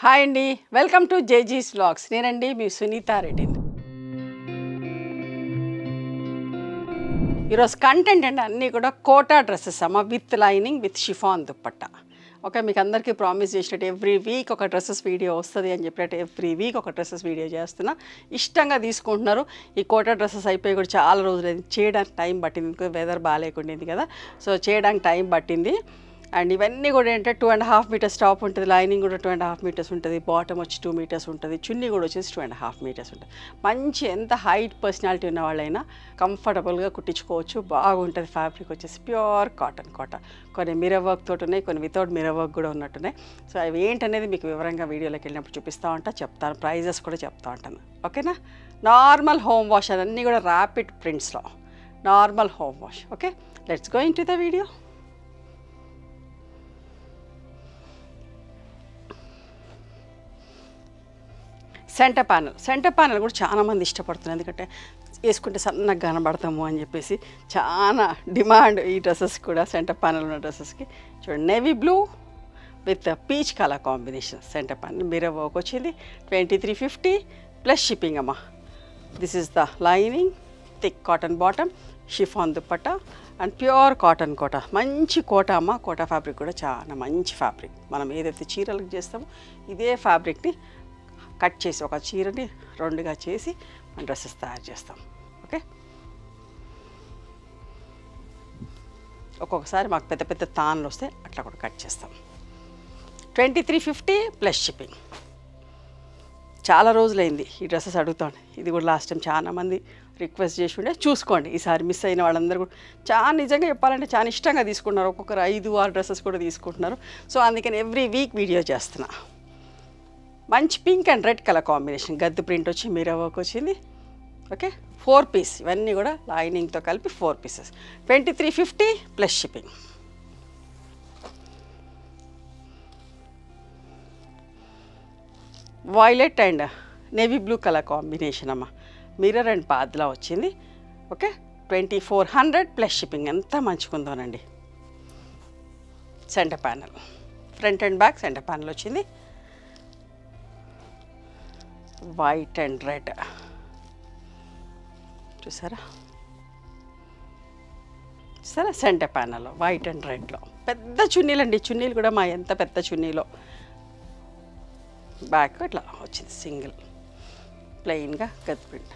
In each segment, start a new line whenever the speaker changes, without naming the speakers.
Hi అండి, welcome to జేజీస్ vlogs. నేనండి మీ సునీతా రెడ్డిని. ఈరోజు కంటెంట్ అండి అన్నీ కూడా కోటా డ్రెస్సెస్ అమ్మ, with lining with chiffon dupatta. Okay, మీకు అందరికీ ప్రామిస్ చేసినట్టు ఎవ్రీ వీక్ ఒక డ్రెస్సెస్ వీడియో వస్తుంది అని చెప్పినట్టు ఎవ్రీ వీక్ ఒక డ్రెస్సెస్ వీడియో చేస్తున్నా. ఇష్టంగా తీసుకుంటున్నారు. ఈ కోటా డ్రెస్సెస్ అయిపోయి కూడా చాలా రోజులు చేయడానికి టైం పట్టింది, వెదర్ బాగాలేకుండింది కదా, సో చేయడానికి టైం పట్టింది. అండ్ ఇవన్నీ కూడా ఏంటంటే 2.5 మీటర్స్ టాప్ ఉంటుంది, లైనింగ్ కూడా 2.5 మీటర్స్ ఉంటుంది, బాటమ్ వచ్చి 2 మీటర్స్ ఉంటుంది, చున్నీ కూడా వచ్చేసి 2.5 మీటర్స్ ఉంటుంది. మంచి ఎంత హైట్ పర్సనాలిటీ ఉన్న వాళ్ళైనా కంఫర్టబుల్గా కుట్టించుకోవచ్చు. బాగుంటుంది. ఫ్యాబ్రిక్ వచ్చేసి ప్యూర్ కాటన్ కోట. కొన్ని మిర్రర్ వర్క్ తోటి ఉన్నాయి, కొన్ని వితౌట్ మిర్రర్ వర్క్ కూడా ఉన్నట్టున్నాయి. సో అవి ఏంటనేది మీకు వివరంగా వీడియోలోకి వెళ్ళినప్పుడు చూపిస్తూ ఉంటా, చెప్తాను. ప్రైజెస్ కూడా చెప్తా ఉంటాను. ఓకేనా. నార్మల్ హోమ్ వాష్ అన్నీ కూడా ర్యాపిడ్ ప్రింట్స్లో normal home wash. Okay, let's go into the video. Centre panel కూడా చాలామంది ఇష్టపడుతున్నారు, ఎందుకంటే వేసుకుంటే సన్నగా కనబడతాము అని చెప్పేసి చాలా డిమాండ్ ఈ డ్రెస్సెస్ కూడా. సెంటర్ ప్యానల్ ఉన్న డ్రెస్సెస్కి చూడండి, navy blue with peach colour combination. Centre panel mirror work వచ్చింది. 2350 ప్లస్ షిప్పింగ్ అమ్మ. This is the lining, thick cotton bottom, chiffon dupatta and pure cotton Kota. మంచి కోట అమ్మ. కోట ఫ్యాబ్రిక్ కూడా చాలా మంచి ఫ్యాబ్రిక్. మనం ఏదైతే చీరలకు చేస్తామో ఇదే ఫ్యాబ్రిక్ని కట్ చేసి ఒక చీరని రెండుగా చేసి మన డ్రెస్సెస్ తయారు చేస్తాం. ఓకే, ఒక్కొక్కసారి మాకు పెద్ద పెద్ద తాన్లు వస్తే అట్లా కూడా కట్ చేస్తాం. 2350 ప్లస్ షిప్పింగ్. చాలా రోజులైంది ఈ డ్రెస్సెస్ అడుగుతాను. ఇది కూడా లాస్ట్ టైం చాలామంది రిక్వెస్ట్ చేసి ఉండే. చూసుకోండి, ఈసారి మిస్ అయిన వాళ్ళందరూ కూడా చాలా నిజంగా చెప్పాలంటే చాలా ఇష్టంగా తీసుకుంటున్నారు. ఒక్కొక్కరు 5-6 డ్రెస్సెస్ కూడా తీసుకుంటున్నారు. సో అందుకని ఎవ్రీ వీక్ వీడియో చేస్తున్నా. మంచి pink and red colour combination, గద్దు ప్రింట్ వచ్చి మిర్రర్ వర్క్ వచ్చింది. Okay, 4 piece. ఇవన్నీ కూడా లైనింగ్తో కలిపి 4 pieces. 2350 plus shipping. Violet and navy blue colour combination అమ్మ. మిర్రర్ అండ్ పాద్లా వచ్చింది. Okay, 2400 plus shipping. ఎంత మంచిగుందోనండి. Centre panel, front and back centre panel వచ్చింది. వైట్ అండ్ రెడ్ చూసారా, సెంటర్ ప్యానల్ వైట్ అండ్ రెడ్లో. పెద్ద చున్నీలు అండి, చున్నీలు కూడా మా ఎంత పెద్ద చున్నీలో. బ్యాక్ ఇట్లా వచ్చింది సింగిల్ ప్లెయిన్గా గద్ద ప్రింట్.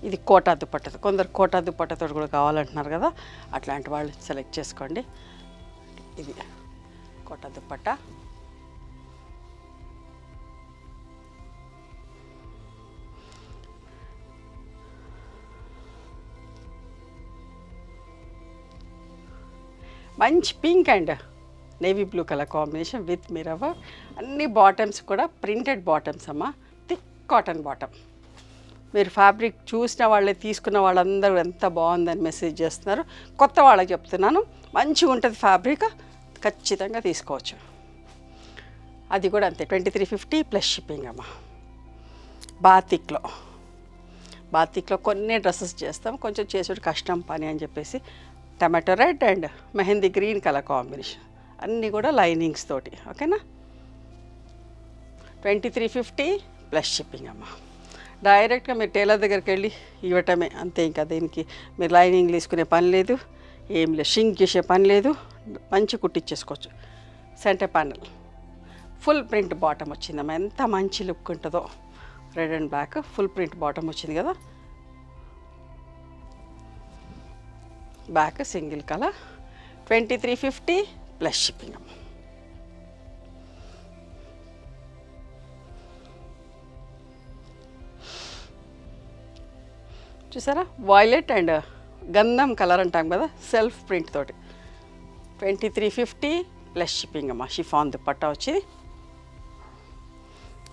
ఇది కోటా దుప్పట్టతో, కొందరు కోటా దుప్పట్టతో కూడా కావాలంటున్నారు కదా, అట్లాంటి వాళ్ళు సెలెక్ట్ చేసుకోండి. ఇది కోటా దుప్పట్ట. మంచి pink and navy blue colour combination with mirror work. అన్ని బాటమ్స్ కూడా ప్రింటెడ్ బాటమ్స్ అమ్మ, థిక్ కాటన్ బాటమ్. మీరు ఫ్యాబ్రిక్ చూసిన వాళ్ళే, తీసుకున్న వాళ్ళందరూ ఎంత బాగుందని మెసేజ్ చేస్తున్నారు. కొత్త వాళ్ళకి చెప్తున్నాను, మంచిగా ఉంటుంది ఫ్యాబ్రిక్, ఖచ్చితంగా తీసుకోవచ్చు. అది కూడా అంతే, 2350 ప్లస్ షిప్పింగ్ అమ్మ. బాతిక్లో కొన్ని డ్రెస్సెస్ చేస్తాం, కొంచెం చేసేది కష్టం పని అని చెప్పేసి tomato red and mehndi green colour combination. అన్నీ కూడా లైనింగ్స్ తోటి. ఓకేనా, 2350 ప్లస్ షిప్పింగ్ అమ్మ. డైరెక్ట్గా మీరు టైలర్ దగ్గరికి వెళ్ళి ఇవ్వటమే అంతే. ఇంకా దీనికి మీరు లైనింగ్ తీసుకునే పని లేదు, ఏం లేదు, షింక్ చేసే పని లేదు, మంచి కుట్టించేసుకోవచ్చు. Centre panel full print bottom వచ్చిందమ్మా. ఎంత మంచి లుక్ ఉంటుందో. Red and black full print bottom వచ్చింది కదా. Back single colour. 2350 plus shipping. చూసారా, వైలెట్ అండ్ గంధం కలర్ అంటాం కదా, సెల్ఫ్ ప్రింట్ తోటి. 2350 ప్లస్ షిప్పింగ్ అమ్మ. షిఫాన్ దుప్పట్టా వచ్చి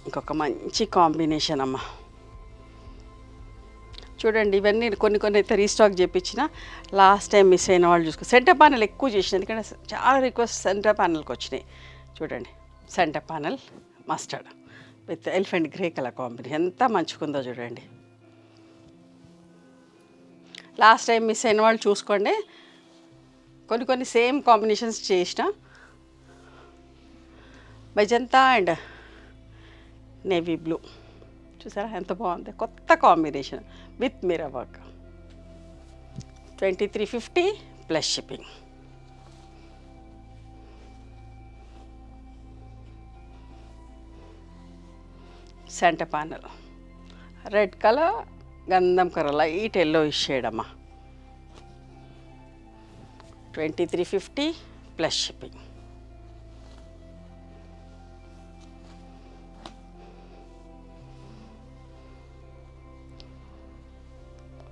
ఇంకొక మంచి కాంబినేషన్ అమ్మ. చూడండి, ఇవన్నీ కొన్ని అయితే రీస్టాక్ చేయించిన. లాస్ట్ టైం మిస్ అయిన వాళ్ళు చూసుకో. సెంటర్ ప్యానల్ ఎక్కువ చేసిన, ఎందుకంటే చాలా రిక్వెస్ట్ సెంటర్ ప్యానల్కి వచ్చినాయి. చూడండి, centre panel mustard with elephant grey colour combination. ఎంత మంచిగుందో చూడండి. లాస్ట్ టైం మిస్ అయిన వాళ్ళు చూసుకోండి. కొన్ని సేమ్ కాంబినేషన్స్ చేసిన. Magenta and navy blue. చూసారా ఎంత బాగుంది, కొత్త combination with mirror work. 2350 plus shipping. Centre panel red colour, గంధం కలర్, లైట్ ఎల్లో షేడ్ అమ్మా. 2350 plus shipping.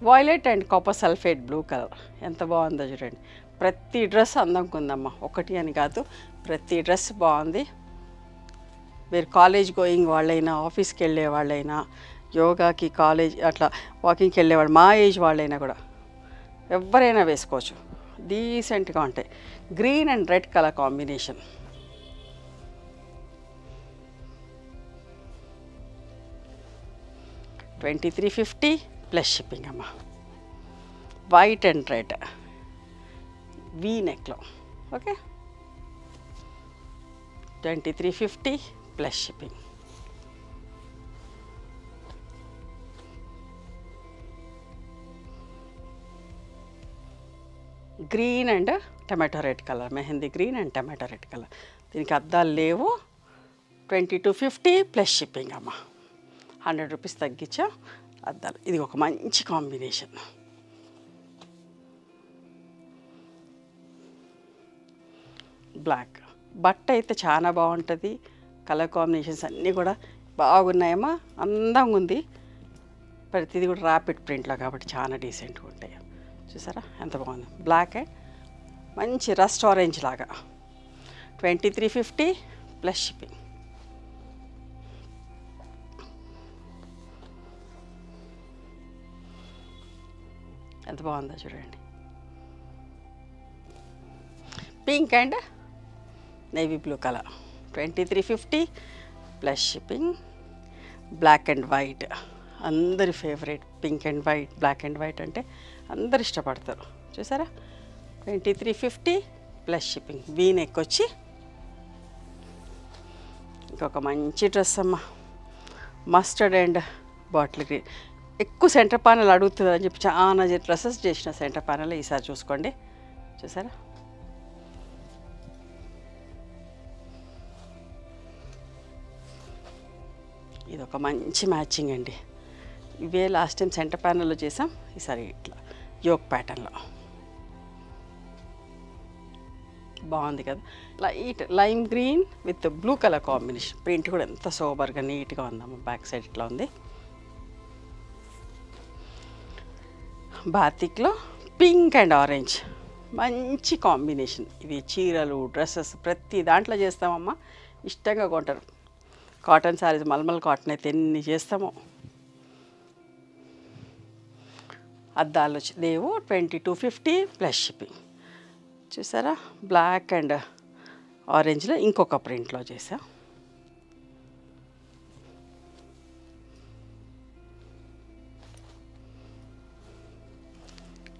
Violet and copper sulphate blue colour ఎంత బాగుందో చూడండి. ప్రతి డ్రెస్ అందంగా ఉందమ్మా, ఒకటి అని కాదు, ప్రతి డ్రెస్ బాగుంది. మీరు కాలేజ్ గోయింగ్ వాళ్ళైనా, ఆఫీస్కి వెళ్ళే వాళ్ళైనా, యోగాకి కాలేజ్ అట్లా వాకింగ్కి వెళ్ళేవాళ్ళు, మా ఏజ్ వాళ్ళైనా కూడా ఎవరైనా వేసుకోవచ్చు, డీసెంట్గా ఉంటాయి. Green and red colour combination. $2350 plus shipping అమ్మా. వైట్ అండ్ రెడ్ వీ నెక్లో. Okay, 2350 plus shipping. Green and tomato red colour, mehndi green and tomato red colour. దీనికి అద్దాలు లేవు. 2250 ప్లస్ షిప్పింగ్ అమ్మ. 100 రూపీస్ తగ్గించా అద్దాలు. ఇది ఒక మంచి కాంబినేషన్. బ్లాక్ బట్ట అయితే చాలా బాగుంటుంది. కలర్ కాంబినేషన్స్ అన్నీ కూడా బాగున్నాయమ్మా, అందంగా ఉంది. ప్రతిదీ కూడా ర్యాపిడ్ ప్రింట్లో కాబట్టి చాలా డీసెంట్గా ఉంటాయి. చూసారా ఎంత బాగుంది, బ్లాక్ అండ్ మంచి రస్ట్ ఆరెంజ్ లాగా. 2350 ప్లస్ షిప్పింగ్. ఎంత బాగుందో చూడండి. Pink and navy blue colour. 2350 plus shipping. Black and white అందరి favourite. Pink and white, black and white అంటే అందరు ఇష్టపడతారు. చూసారా 2350 ప్లస్ షిప్పింగ్. వీ నెక్ వచ్చి ఇంకొక మంచి డ్రెస్ అమ్మ, మస్టర్డ్ అండ్ బాటిల్ గ్రీన్. ఎక్కువ సెంటర్ ప్యానల్ అడుగుతుంది అని చెప్పి చాలా డ్రెస్సెస్ చేసిన సెంటర్ ప్యానల్ ఈసారి చూసుకోండి. చూసారా ఇది ఒక మంచి మ్యాచింగ్ అండి. ఇవే లాస్ట్ టైం సెంటర్ ప్యానల్లో చేసాం, ఈసారి ఇట్లా యోక్ ప్యాటర్న్లో బాగుంది కదా. Light lime green with blue colour combination. Print కూడా ఎంత సోబర్గా నీట్గా ఉందమ్మా. బ్యాక్ సైడ్ ఇట్లా ఉంది. బాతిక్లో పింక్ అండ్ ఆరెంజ్ మంచి కాంబినేషన్. ఇవి చీరలు, డ్రెస్సెస్ ప్రతి దాంట్లో చేస్తామమ్మా, ఇష్టంగా కొంటారు. కాటన్ శారీస్, మల్మల్ కాటన్ అయితే ఎన్ని చేస్తామో. అద్దాలు లేవు. 2250 ప్లస్ షిప్పింగ్. చూసారా బ్లాక్ అండ్ ఆరెంజ్లో ఇంకొక ప్రింట్లో చేసా.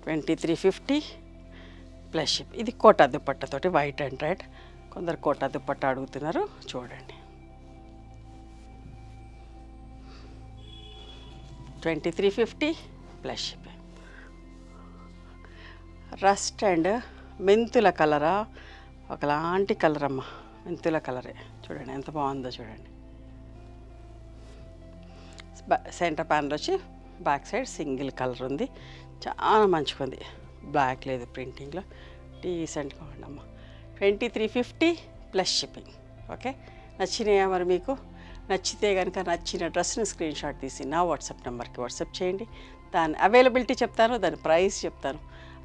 $2350 ప్లస్ షిప్. ఇది కోటా దుపట్టతోటి వైట్ అండ్ రెడ్. కొందరు కోటా దుపట్ట అడుగుతున్నారు, చూడండి. 2350 ప్లస్ షిప్. రస్ట్ అండ్ మెంతుల కలరా, ఒకలాంటి కలర్ అమ్మ, మెంతుల కలరే. చూడండి ఎంత బాగుందో చూడండి. సెంటర్ ప్యానల్ వచ్చి బ్యాక్ సైడ్ సింగిల్ కలర్ ఉంది, చాలా మంచిగా ఉంది. బ్లాక్ లేదు ప్రింటింగ్లో, డీసెంట్గా ఉండమ్మ. 2350 ప్లస్ షిప్పింగ్. ఓకే, నచ్చినాయా మరి మీకు? నచ్చితే కనుక నచ్చిన డ్రెస్ని స్క్రీన్ షాట్ తీసి నా వాట్సాప్ నెంబర్కి వాట్సాప్ చేయండి. దాని అవైలబిలిటీ చెప్తాను, దాని ప్రైస్ చెప్తాను.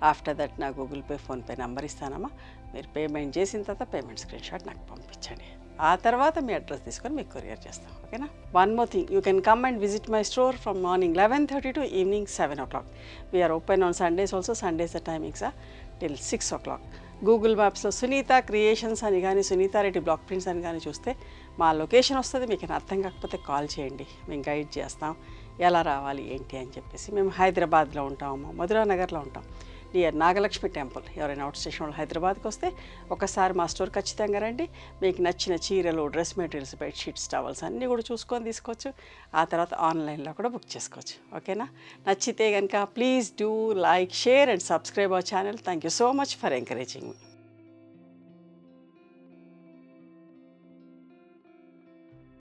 ఆఫ్టర్ దట్ నా గూగుల్ పే, ఫోన్పే నెంబర్ ఇస్తానమ్మా. మీరు పేమెంట్ చేసిన తర్వాత పేమెంట్ స్క్రీన్ షాట్ నాకు పంపించండి. ఆ తర్వాత మీ అడ్రస్ తీసుకొని మీకు కొరియర్ చేస్తాం. ఓకేనా? One more thing, you can come and visit my store from morning 11:30 to evening 7 o'clock. We are open on Sundays also. Sundays the timings are till 6 o'clock. Google మ్యాప్స్లో Sunitha creations అని కానీ, సునీతారెడ్డి బ్లాక్ ప్రింట్స్ అని కానీ చూస్తే మా location వస్తుంది. మీకు అర్థం కాకపోతే కాల్ చేయండి, మేము గైడ్ చేస్తాం ఎలా రావాలి ఏంటి అని చెప్పేసి. మేము హైదరాబాద్లో ఉంటాము, మధురా నగర్లో ఉంటాం. Near Nagalakshmi temple. ఎవరైనా అవుట్ స్టేషన్ వాళ్ళు హైదరాబాద్కి వస్తే ఒకసారి మా స్టోర్ ఖచ్చితంగా రండి. మీకు నచ్చిన చీరలు, డ్రెస్ మెటీరియల్స్, బెడ్షీట్స్, టవల్స్ అన్నీ కూడా చూసుకొని తీసుకోవచ్చు. ఆ తర్వాత ఆన్లైన్లో కూడా బుక్ చేసుకోవచ్చు. ఓకేనా? నచ్చితే కనుక please do like, share and subscribe our channel. Thank you so much for encouraging me.